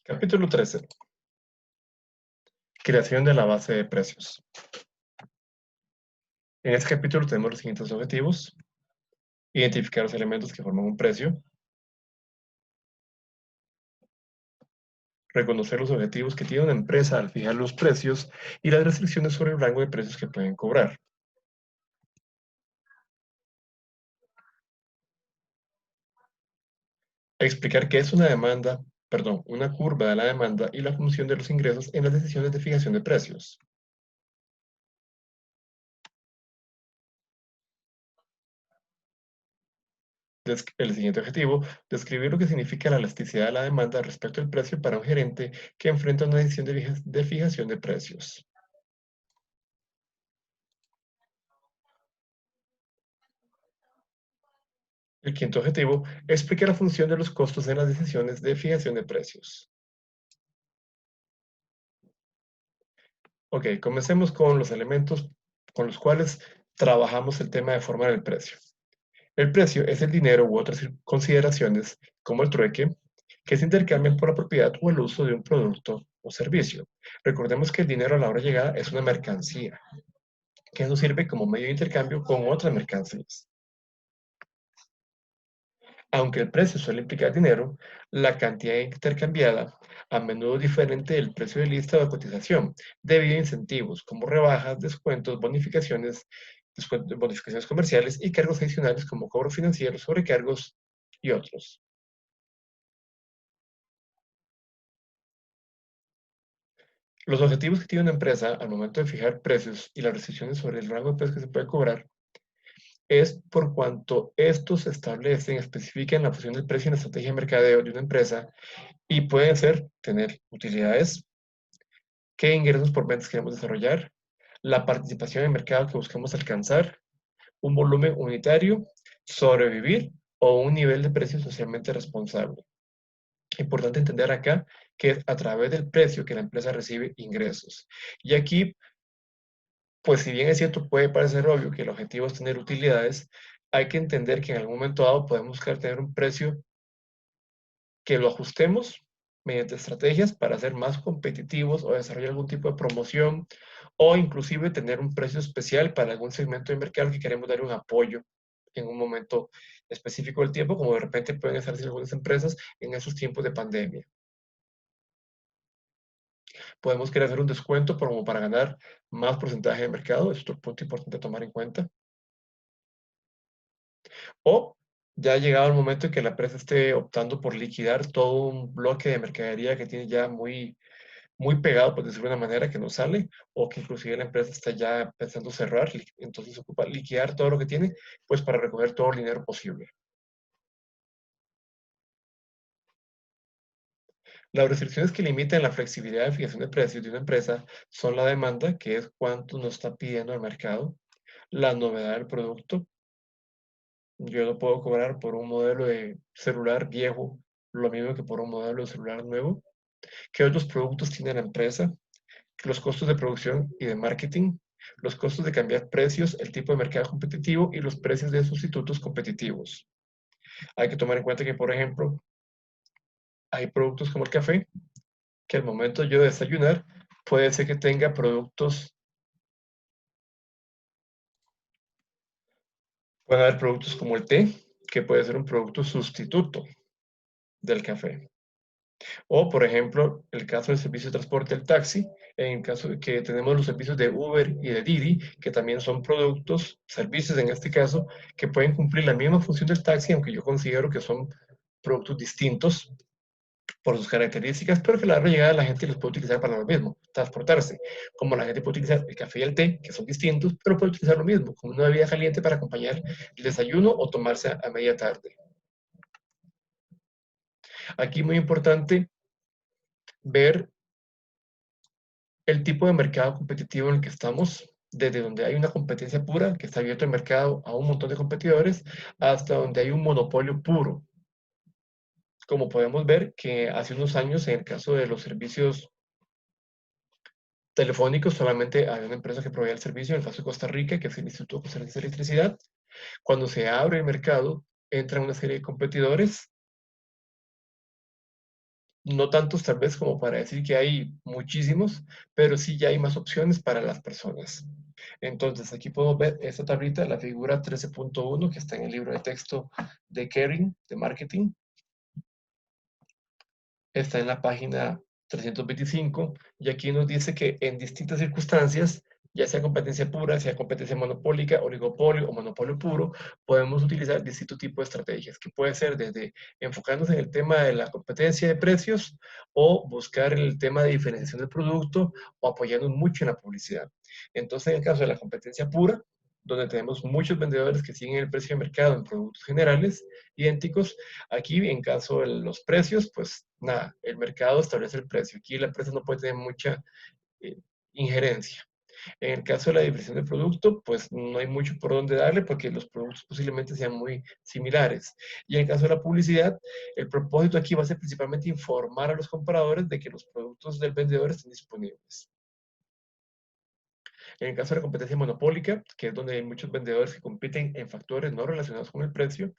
Capítulo 13. Creación de la base de precios. En este capítulo tenemos los siguientes objetivos. Identificar los elementos que forman un precio. Reconocer los objetivos que tiene una empresa al fijar los precios y las restricciones sobre el rango de precios que pueden cobrar. Explicar qué es una curva de la demanda y la función de los ingresos en las decisiones de fijación de precios. El siguiente objetivo, describir lo que significa la elasticidad de la demanda respecto al precio para un gerente que enfrenta una decisión de fijación de precios. El quinto objetivo, explica la función de los costos en las decisiones de fijación de precios. Ok, comencemos con los elementos con los cuales trabajamos el tema de formar el precio. El precio es el dinero u otras consideraciones, como el trueque, que se intercambian por la propiedad o el uso de un producto o servicio. Recordemos que el dinero a la hora de llegada es una mercancía, que nos sirve como medio de intercambio con otras mercancías. Aunque el precio suele implicar dinero, la cantidad intercambiada a menudo es diferente del precio de lista o de cotización, debido a incentivos como rebajas, descuentos, bonificaciones comerciales y cargos adicionales como cobros financieros, sobrecargos y otros. Los objetivos que tiene una empresa al momento de fijar precios y las restricciones sobre el rango de precios que se puede cobrar es por cuanto estos establecen, especifican la función del precio en la estrategia de mercadeo de una empresa y pueden ser tener utilidades, qué ingresos por ventas queremos desarrollar, la participación en el mercado que buscamos alcanzar, un volumen unitario, sobrevivir o un nivel de precio socialmente responsable. Importante entender acá que es a través del precio que la empresa recibe ingresos. Y aquí, pues si bien es cierto, puede parecer obvio que el objetivo es tener utilidades, hay que entender que en algún momento dado podemos buscar tener un precio que lo ajustemos mediante estrategias para ser más competitivos o desarrollar algún tipo de promoción o inclusive tener un precio especial para algún segmento de mercado que queremos dar un apoyo en un momento específico del tiempo, como de repente pueden estar haciendo algunas empresas en esos tiempos de pandemia. Podemos querer hacer un descuento como para ganar más porcentaje de mercado, es otro punto importante a tomar en cuenta. O ya ha llegado el momento en que la empresa esté optando por liquidar todo un bloque de mercadería que tiene ya muy pegado, por decirlo de una manera, que no sale, o que inclusive la empresa está ya pensando cerrar, entonces ocupa liquidar todo lo que tiene, pues para recoger todo el dinero posible. Las restricciones que limitan la flexibilidad de fijación de precios de una empresa son la demanda, que es cuánto nos está pidiendo el mercado, la novedad del producto. Yo no puedo cobrar por un modelo de celular viejo lo mismo que por un modelo de celular nuevo. ¿Qué otros productos tiene la empresa? Los costos de producción y de marketing, los costos de cambiar precios, el tipo de mercado competitivo y los precios de sustitutos competitivos. Hay que tomar en cuenta que, por ejemplo, hay productos como el café, que al momento yo de desayunar, puede ser que tenga pueden haber productos como el té, que puede ser un producto sustituto del café. O, por ejemplo, el caso del servicio de transporte, el taxi, en el caso de que tenemos los servicios de Uber y de Didi, que también son productos, servicios en este caso, que pueden cumplir la misma función del taxi, aunque yo considero que son productos distintos por sus características, pero que a la hora de llegada la gente los puede utilizar para lo mismo, transportarse. Como la gente puede utilizar el café y el té, que son distintos, pero puede utilizar lo mismo, como una bebida caliente para acompañar el desayuno o tomarse a media tarde. Aquí muy importante ver el tipo de mercado competitivo en el que estamos, desde donde hay una competencia pura, que está abierto el mercado a un montón de competidores, hasta donde hay un monopolio puro. Como podemos ver que hace unos años, en el caso de los servicios telefónicos, solamente había una empresa que proveía el servicio, en el caso de Costa Rica, que es el Instituto Costarricense de Electricidad. Cuando se abre el mercado, entran una serie de competidores No tantos tal vez como para decir que hay muchísimos, pero sí ya hay más opciones para las personas. Entonces, aquí podemos ver esta tablita, la figura 13.1, que está en el libro de texto de Kering, de marketing. Está en la página 325, y aquí nos dice que en distintas circunstancias, ya sea competencia pura, sea competencia monopólica, oligopolio o monopolio puro, podemos utilizar distintos tipos de estrategias, que puede ser desde enfocarnos en el tema de la competencia de precios o buscar el tema de diferenciación del producto o apoyarnos mucho en la publicidad. Entonces, en el caso de la competencia pura, donde tenemos muchos vendedores que siguen el precio de mercado en productos generales idénticos. Aquí, en caso de los precios, pues nada, el mercado establece el precio. Aquí la empresa no puede tener mucha eh, injerencia. En el caso de la diferenciación de producto, pues no hay mucho por dónde darle porque los productos posiblemente sean muy similares. Y en el caso de la publicidad, el propósito aquí va a ser principalmente informar a los compradores de que los productos del vendedor están disponibles. En el caso de la competencia monopólica, que es donde hay muchos vendedores que compiten en factores no relacionados con el precio,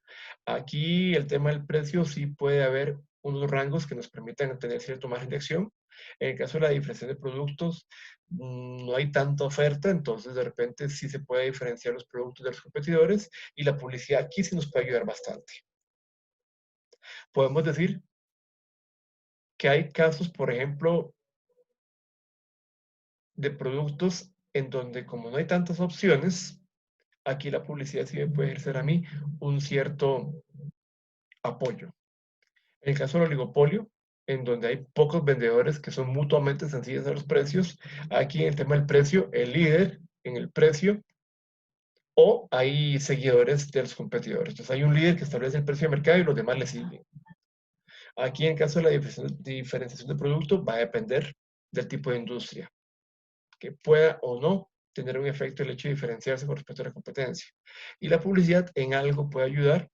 aquí el tema del precio sí puede haber unos rangos que nos permitan tener cierto margen de acción. En el caso de la diferenciación de productos, no hay tanta oferta, entonces de repente sí se puede diferenciar los productos de los competidores y la publicidad aquí sí nos puede ayudar bastante. Podemos decir que hay casos, por ejemplo, de productos en donde como no hay tantas opciones, aquí la publicidad sí me puede ejercer a mí un cierto apoyo. En el caso del oligopolio, en donde hay pocos vendedores que son mutuamente sensibles a los precios, aquí en el tema del precio, el líder en el precio o hay seguidores de los competidores. Entonces hay un líder que establece el precio de mercado y los demás le siguen. Aquí en caso de la diferenciación de producto va a depender del tipo de industria, que pueda o no tener un efecto el hecho de diferenciarse con respecto a la competencia. Y la publicidad en algo puede ayudar.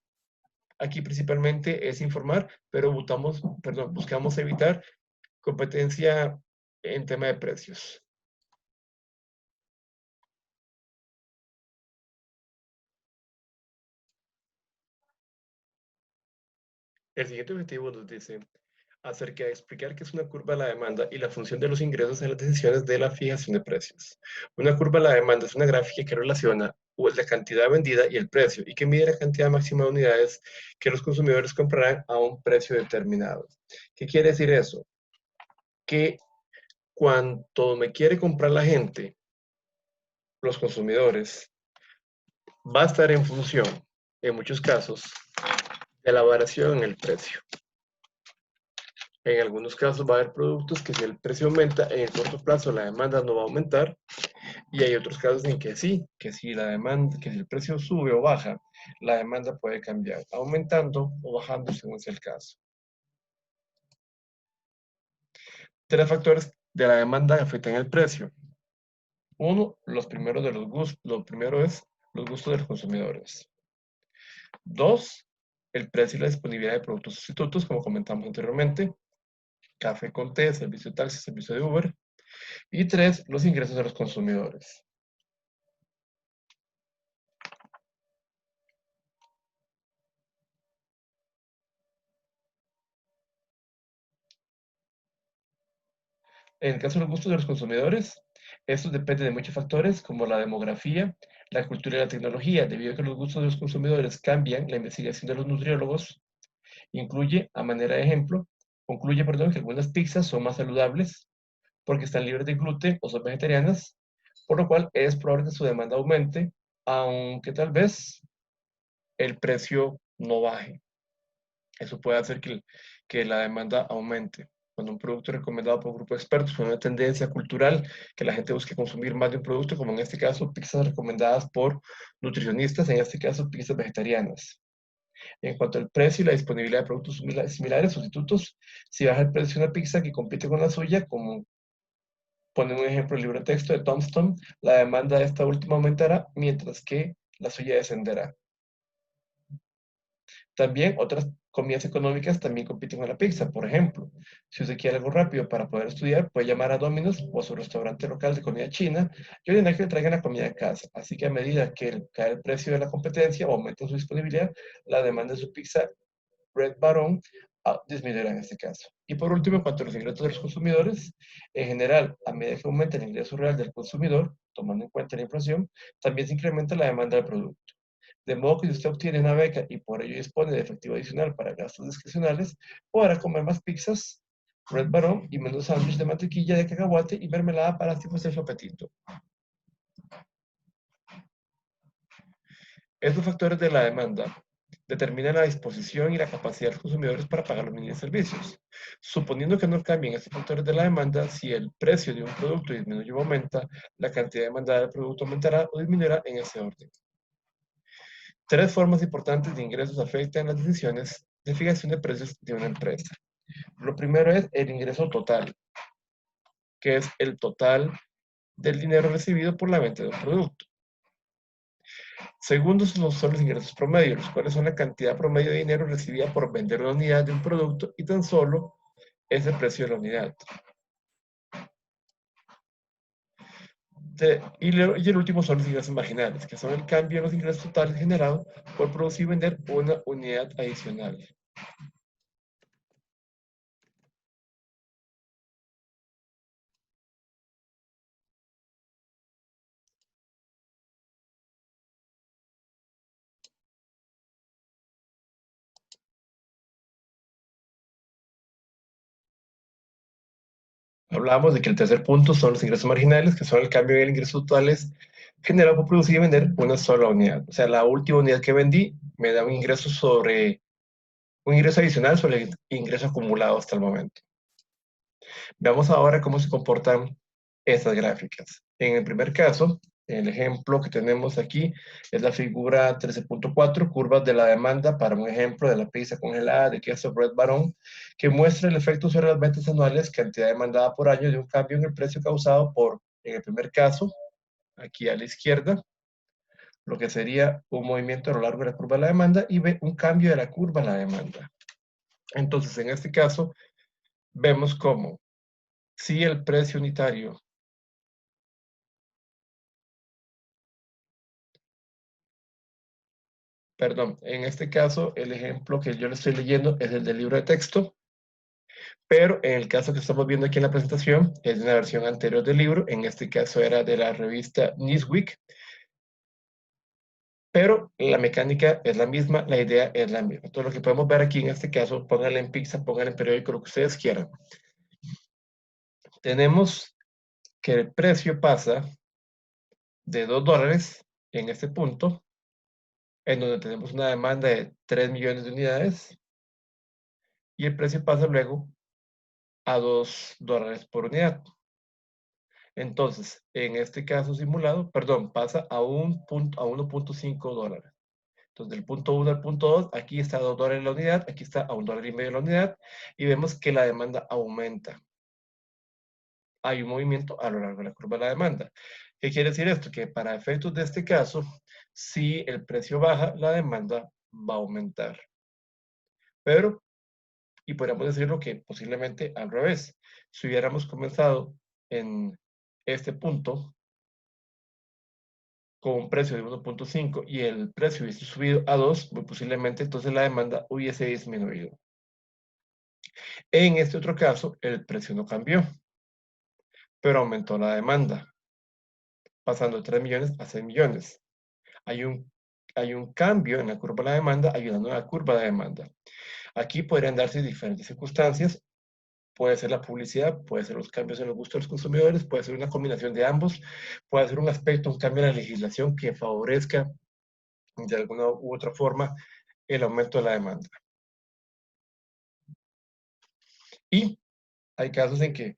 Aquí principalmente es informar, pero buscamos evitar competencia en tema de precios. El siguiente objetivo nos dice acerca de explicar qué es una curva de la demanda y la función de los ingresos en las decisiones de la fijación de precios. Una curva de la demanda es una gráfica que relaciona la cantidad vendida y el precio y que mide la cantidad máxima de unidades que los consumidores comprarán a un precio determinado. ¿Qué quiere decir eso? Que cuanto me quiere comprar la gente, los consumidores, va a estar en función, en muchos casos, de la variación en el precio. En algunos casos va a haber productos que si el precio aumenta, en el corto plazo la demanda no va a aumentar, y hay otros casos en que si la demanda, que si el precio sube o baja, la demanda puede cambiar, aumentando o bajando según sea el caso. Tres factores de la demanda afectan el precio. Uno, lo primero es los gustos de los consumidores. Dos, el precio y la disponibilidad de productos sustitutos, como comentamos anteriormente, café con té, servicio de taxi, servicio de Uber. Y tres, los ingresos de los consumidores. En el caso de los gustos de los consumidores, esto depende de muchos factores como la demografía, la cultura y la tecnología. Debido a que los gustos de los consumidores cambian, la investigación de los nutriólogos concluye, perdón, que algunas pizzas son más saludables porque están libres de gluten o son vegetarianas, por lo cual es probable que su demanda aumente, aunque tal vez el precio no baje. Eso puede hacer que la demanda aumente. Cuando un producto es recomendado por un grupo de expertos, por una tendencia cultural, que la gente busque consumir más de un producto, como en este caso pizzas recomendadas por nutricionistas, en este caso pizzas vegetarianas. En cuanto al precio y la disponibilidad de productos similares, sustitutos, si baja el precio de una pizza que compite con la suya, como pone un ejemplo el libro de texto de Thompson, la demanda de esta última aumentará, mientras que la suya descenderá. También otras comidas económicas también compiten con la pizza. Por ejemplo, si usted quiere algo rápido para poder estudiar, puede llamar a Domino's o a su restaurante local de comida china y ordenar que le traigan la comida a casa. Así que a medida que cae el precio de la competencia o aumenta su disponibilidad, la demanda de su pizza Red Baron disminuirá en este caso. Y por último, en cuanto a los ingresos de los consumidores, en general, a medida que aumenta el ingreso real del consumidor, tomando en cuenta la inflación, también se incrementa la demanda del producto. De modo que si usted obtiene una beca y por ello dispone de efectivo adicional para gastos discrecionales, podrá comer más pizzas, Red Baron y menos sándwich de mantequilla de cacahuate y mermelada para satisfacer su apetito. Estos factores de la demanda determinan la disposición y la capacidad de los consumidores para pagar los bienes y servicios. Suponiendo que no cambien estos factores de la demanda, si el precio de un producto disminuye o aumenta, la cantidad demandada del producto aumentará o disminuirá en ese orden. Tres formas importantes de ingresos afectan las decisiones de fijación de precios de una empresa. Lo primero es el ingreso total, que es el total del dinero recibido por la venta de un producto. Segundo son los ingresos promedio, los cuales son la cantidad promedio de dinero recibida por vender una unidad de un producto y tan solo es el precio de la unidad. Y el último son los ingresos marginales, que son el cambio en los ingresos totales generados por producir y vender una unidad adicional. Hablábamos de que el tercer punto son los ingresos marginales, que son el cambio en ingresos totales generado por producir y vender una sola unidad. O sea, la última unidad que vendí me da un ingreso adicional sobre el ingreso acumulado hasta el momento. Veamos ahora cómo se comportan estas gráficas. En el primer caso, el ejemplo que tenemos aquí es la figura 13.4, curvas de la demanda para un ejemplo de la pizza congelada de queso Red Baron, que muestra el efecto sobre las ventas anuales, cantidad demandada por año de un cambio en el precio causado por, en el primer caso, aquí a la izquierda, lo que sería un movimiento a lo largo de la curva de la demanda y un cambio de la curva de la demanda. Entonces, en este caso, vemos cómo si el precio unitario, perdón, en este caso el ejemplo que yo le estoy leyendo es el del libro de texto, pero en el caso que estamos viendo aquí en la presentación es de una versión anterior del libro, en este caso era de la revista Newsweek, pero la mecánica es la misma, la idea es la misma. Todo lo que podemos ver aquí en este caso, pónganle en pizza, pónganle en periódico, lo que ustedes quieran. Tenemos que el precio pasa de $2 en este punto, en donde tenemos una demanda de 3 millones de unidades, y el precio pasa luego a $2 por unidad. Entonces, en este caso simulado, perdón, pasa a 1.5 dólares. Entonces, del punto 1 al punto 2, aquí está a $2 la unidad, aquí está a $1.50 la unidad, y vemos que la demanda aumenta. Hay un movimiento a lo largo de la curva de la demanda. ¿Qué quiere decir esto? Que para efectos de este caso, si el precio baja, la demanda va a aumentar. Pero, y podríamos decirlo que posiblemente al revés. Si hubiéramos comenzado en este punto con un precio de 1.5 y el precio hubiese subido a 2, muy posiblemente entonces la demanda hubiese disminuido. En este otro caso, el precio no cambió, pero aumentó la demanda, pasando de 3 millones a 6 millones. Hay un cambio en la curva de la demanda ayudando a la curva de demanda. Aquí podrían darse diferentes circunstancias. Puede ser la publicidad, puede ser los cambios en los gustos de los consumidores, puede ser una combinación de ambos, puede ser un aspecto, un cambio en la legislación que favorezca de alguna u otra forma el aumento de la demanda. Y hay casos en que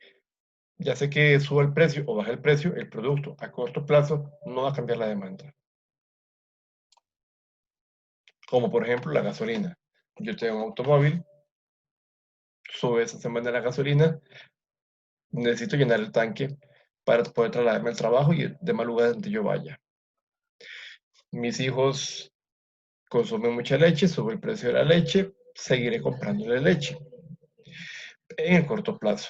ya sé que suba el precio o baja el precio, el producto a corto plazo no va a cambiar la demanda. Como por ejemplo la gasolina. Yo tengo un automóvil, sube esa semana la gasolina, necesito llenar el tanque para poder trasladarme al trabajo y demás lugares donde yo vaya. Mis hijos consumen mucha leche, sube el precio de la leche, seguiré comprándole leche en el corto plazo.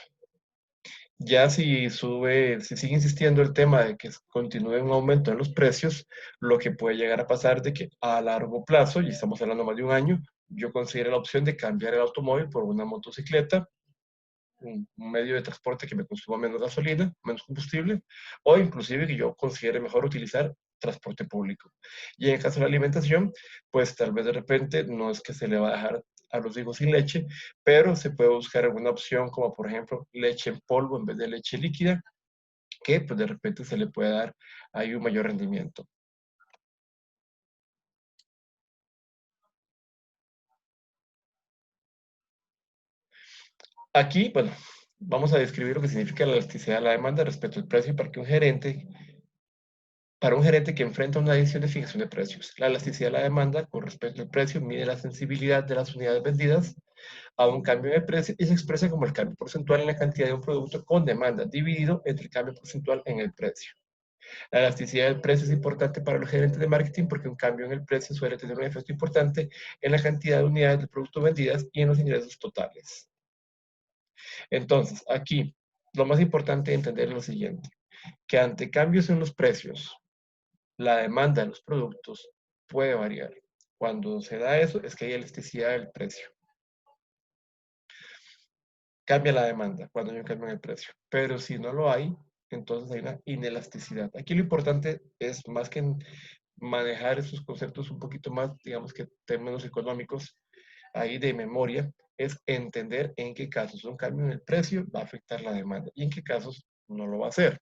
Ya si sigue insistiendo el tema de que continúe un aumento en los precios, lo que puede llegar a pasar es de que a largo plazo, y estamos hablando más de un año, yo considero la opción de cambiar el automóvil por una motocicleta un medio de transporte que me consuma menos gasolina, menos combustible, o inclusive que yo considere mejor utilizar transporte público. Y en el caso de la alimentación, pues tal vez de repente no es que se le va a dejar a los hijos sin leche, pero se puede buscar alguna opción como por ejemplo leche en polvo en vez de leche líquida, que pues de repente se le puede dar ahí un mayor rendimiento. Aquí, bueno, vamos a describir lo que significa la elasticidad de la demanda respecto al precio para un gerente que enfrenta una decisión de fijación de precios. La elasticidad de la demanda con respecto al precio mide la sensibilidad de las unidades vendidas a un cambio de precio y se expresa como el cambio porcentual en la cantidad de un producto con demanda dividido entre el cambio porcentual en el precio. La elasticidad del precio es importante para los gerentes de marketing porque un cambio en el precio suele tener un efecto importante en la cantidad de unidades de producto vendidas y en los ingresos totales. Entonces, aquí, lo más importante de entender es lo siguiente, que ante cambios en los precios, la demanda de los productos puede variar. Cuando se da eso, es que hay elasticidad del precio. Cambia la demanda cuando hay un cambio en el precio. Pero si no lo hay, entonces hay una inelasticidad. Aquí lo importante es más que manejar esos conceptos un poquito más, digamos que términos económicos, ahí de memoria, es entender en qué casos un cambio en el precio va a afectar la demanda y en qué casos no lo va a hacer.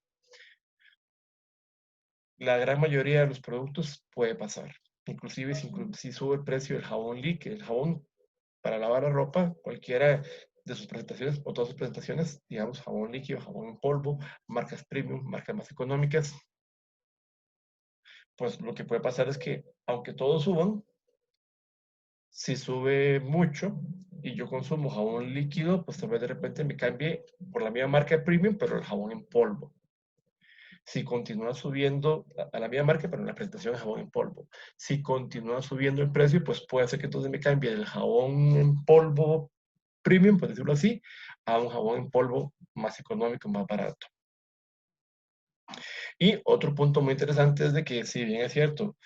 La gran mayoría de los productos puede pasar. Inclusive si sube el precio del jabón líquido, el jabón para lavar la ropa, cualquiera de sus presentaciones o todas sus presentaciones, digamos jabón líquido, jabón en polvo, marcas premium, marcas más económicas, pues lo que puede pasar es que aunque todos suban, si sube mucho y yo consumo jabón líquido, pues tal vez de repente me cambie por la misma marca de premium, pero el jabón en polvo. Si continúa subiendo a la misma marca, pero en la presentación de jabón en polvo. Si continúa subiendo el precio, pues puede ser que entonces me cambie del jabón en polvo premium, por decirlo así, a un jabón en polvo más económico, más barato. Y otro punto muy interesante es de que, si bien es cierto,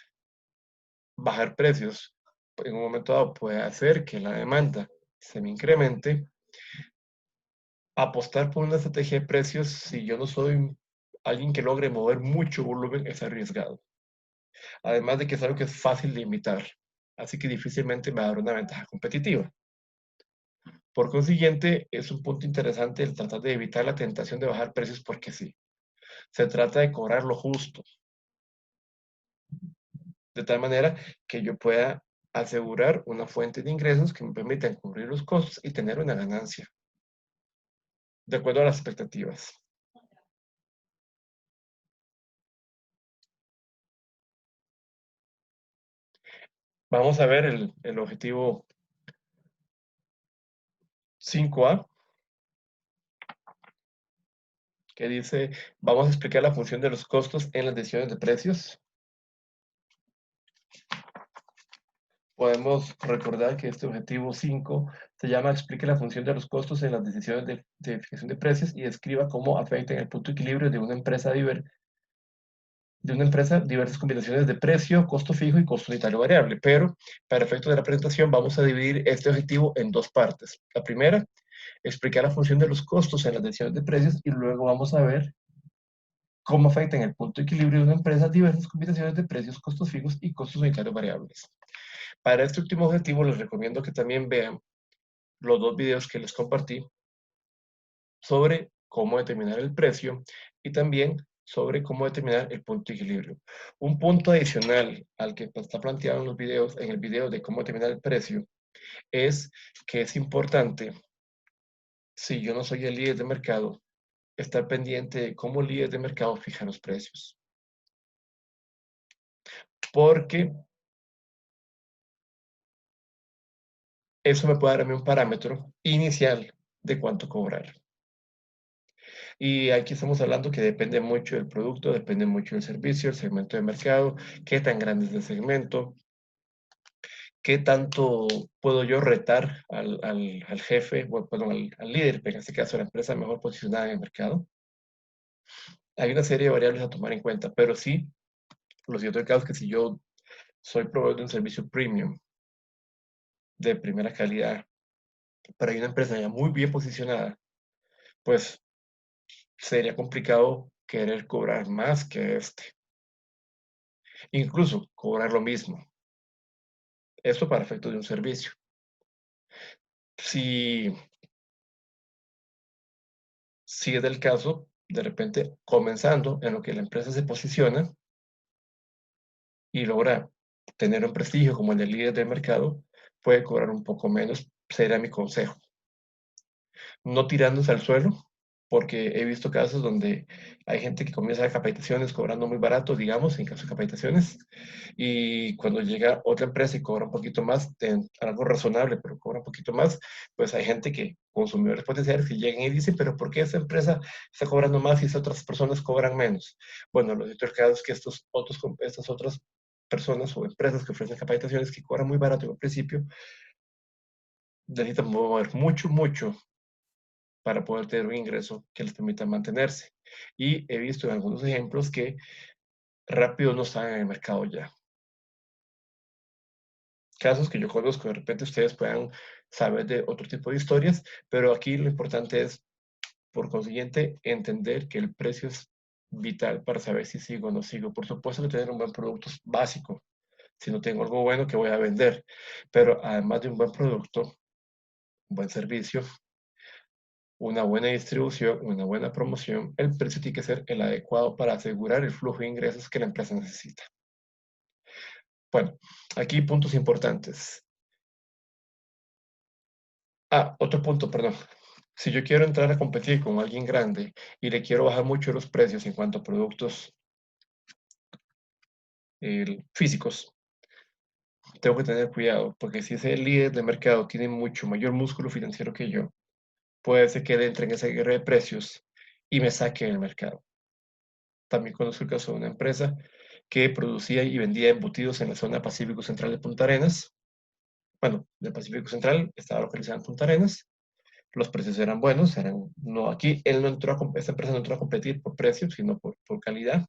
bajar precios en un momento dado puede hacer que la demanda se me incremente, apostar por una estrategia de precios, si yo no soy alguien que logre mover mucho volumen, es arriesgado. Además de que es algo que es fácil de imitar, así que difícilmente me va a dar una ventaja competitiva. Por consiguiente, es un punto interesante el tratar de evitar la tentación de bajar precios porque sí. Se trata de cobrar lo justo, de tal manera que yo pueda asegurar una fuente de ingresos que me permitan cubrir los costos y tener una ganancia, de acuerdo a las expectativas. Vamos a ver el objetivo 5A, que dice, vamos a explicar la función de los costos en las decisiones de precios. Podemos recordar que este objetivo 5 se llama explique la función de los costos en las decisiones de fijación de precios y describa cómo afectan el punto de equilibrio de una empresa diversas combinaciones de precio, costo fijo y costo unitario variable. Pero para efectos de la presentación vamos a dividir este objetivo en dos partes. La primera, explicar la función de los costos en las decisiones de precios y luego vamos a ver cómo afectan el punto de equilibrio de una empresa diversas combinaciones de precios, costos fijos y costos unitarios variables. Para este último objetivo les recomiendo que también vean los dos videos que les compartí sobre cómo determinar el precio y también sobre cómo determinar el punto de equilibrio. Un punto adicional al que está planteado en los videos, en el video de cómo determinar el precio, es que es importante, si yo no soy el líder de mercado, estar pendiente de cómo líder de mercado fija los precios. Porque eso me puede darme un parámetro inicial de cuánto cobrar. Y aquí estamos hablando que depende mucho del producto, depende mucho del servicio, el segmento de mercado, qué tan grande es el segmento, qué tanto puedo yo retar al jefe, bueno, perdón, al líder, en este caso la empresa mejor posicionada en el mercado. Hay una serie de variables a tomar en cuenta, pero sí, lo cierto del caso es que si yo soy proveedor de un servicio premium de primera calidad, pero hay una empresa ya muy bien posicionada pues sería complicado querer cobrar más que incluso cobrar lo mismo. Esto para efectos de un servicio. Si, si es del caso, de repente, comenzando en lo que la empresa se posiciona y logra tener un prestigio como el de líder del mercado, puede cobrar un poco menos, sería mi consejo. No tirándose al suelo, porque he visto casos donde hay gente que comienza a capacitaciones cobrando muy barato, digamos, en caso de capacitaciones, y cuando llega otra empresa y cobra un poquito más, de algo razonable, pero cobra un poquito más, pues hay gente que, consumidores potenciales, que llegan y dicen, pero ¿por qué esta empresa está cobrando más y esas otras personas cobran menos? Bueno, lo cierto del caso es que estas otras personas o empresas que ofrecen capacitaciones que cobran muy barato en un principio, necesitan mover mucho, mucho para poder tener un ingreso que les permita mantenerse. Y he visto en algunos ejemplos que rápido no están en el mercado ya. Casos que yo conozco, de repente ustedes puedan saber de otro tipo de historias, pero aquí lo importante es, por consiguiente, entender que el precio es vital para saber si sigo o no sigo. Por supuesto que tener un buen producto es básico. Si no tengo algo bueno que voy a vender, pero además de un buen producto, un buen servicio, una buena distribución, una buena promoción, el precio tiene que ser el adecuado para asegurar el flujo de ingresos que la empresa necesita. Bueno, aquí puntos importantes. Otro punto, perdón. Si yo quiero entrar a competir con alguien grande y le quiero bajar mucho los precios en cuanto a productos físicos, tengo que tener cuidado, porque si ese líder de mercado tiene mucho mayor músculo financiero que yo, puede ser que él entre en esa guerra de precios y me saque del mercado. También conozco el caso de una empresa que producía y vendía embutidos en la zona Pacífico Central de Punta Arenas. Bueno, del Pacífico Central estaba localizada en Punta Arenas. Los precios eran buenos, no aquí, esta empresa no entró a competir por precio, sino por calidad,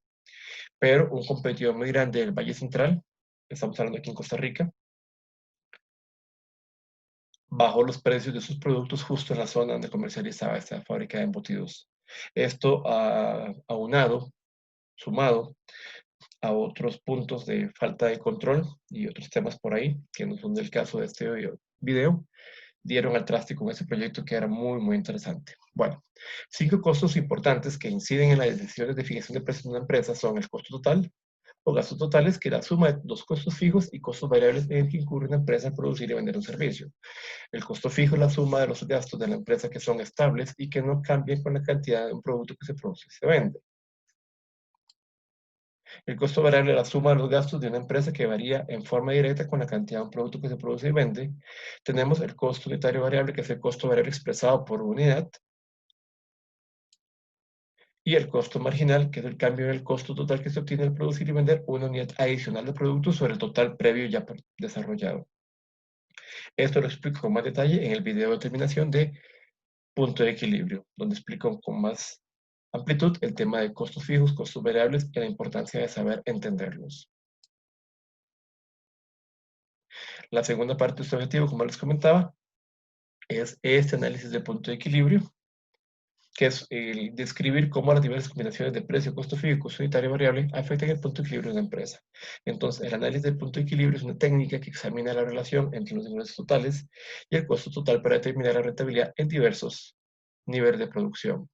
pero un competidor muy grande del Valle Central, estamos hablando aquí en Costa Rica, bajó los precios de sus productos justo en la zona donde comercializaba esta fábrica de embutidos. Esto aunado, sumado a otros puntos de falta de control y otros temas por ahí, que no son del caso de este video, dieron al traste con ese proyecto que era muy, muy interesante. Bueno, 5 costos importantes que inciden en las decisiones de fijación de precios de una empresa son el costo total o gastos totales, que es la suma de los costos fijos y costos variables en que incurre una empresa en producir y vender un servicio. El costo fijo es la suma de los gastos de la empresa que son estables y que no cambian con la cantidad de un producto que se produce y se vende. El costo variable es la suma de los gastos de una empresa que varía en forma directa con la cantidad de un producto que se produce y vende. Tenemos el costo unitario variable, que es el costo variable expresado por unidad, y el costo marginal, que es el cambio en el costo total que se obtiene al producir y vender una unidad adicional de producto sobre el total previo ya desarrollado. Esto lo explico con más detalle en el video de terminación de punto de equilibrio, donde explico con más amplitud el tema de costos fijos, costos variables y la importancia de saber entenderlos. La segunda parte de este objetivo, como les comentaba, es este análisis de punto de equilibrio, que es el describir cómo las diversas combinaciones de precio, costo fijo y costo unitario variable afectan el punto de equilibrio de una empresa. Entonces, el análisis del punto de equilibrio es una técnica que examina la relación entre los ingresos totales y el costo total para determinar la rentabilidad en diversos niveles de producción.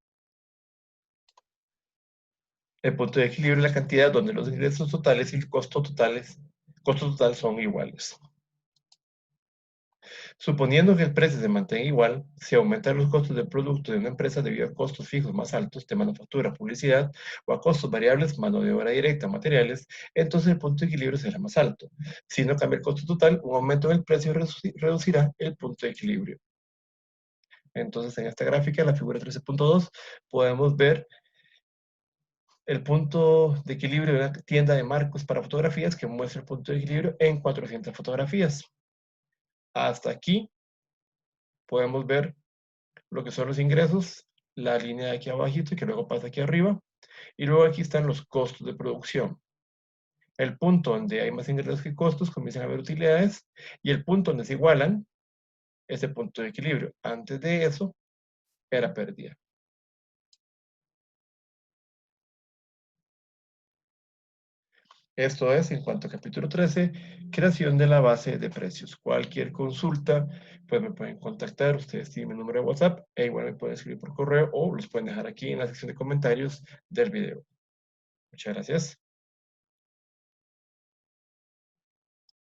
El punto de equilibrio es la cantidad donde los ingresos totales y el costo total son iguales. Suponiendo que el precio se mantenga igual, si aumentan los costos del producto de una empresa debido a costos fijos más altos de manufactura, publicidad, o a costos variables, mano de obra directa, materiales, entonces el punto de equilibrio será más alto. Si no cambia el costo total, un aumento en el precio reducirá el punto de equilibrio. Entonces, en esta gráfica, en la figura 13.2, podemos ver el punto de equilibrio de una tienda de marcos para fotografías que muestra el punto de equilibrio en 400 fotografías. Hasta aquí podemos ver lo que son los ingresos, la línea de aquí abajito y que luego pasa aquí arriba. Y luego aquí están los costos de producción. El punto donde hay más ingresos que costos, comienzan a haber utilidades, y el punto donde se igualan es el punto de equilibrio. Antes de eso, era pérdida. Esto es, en cuanto a capítulo 13, creación de la base de precios. Cualquier consulta, pues me pueden contactar, ustedes tienen mi número de WhatsApp, e igual me pueden escribir por correo o los pueden dejar aquí en la sección de comentarios del video. Muchas gracias.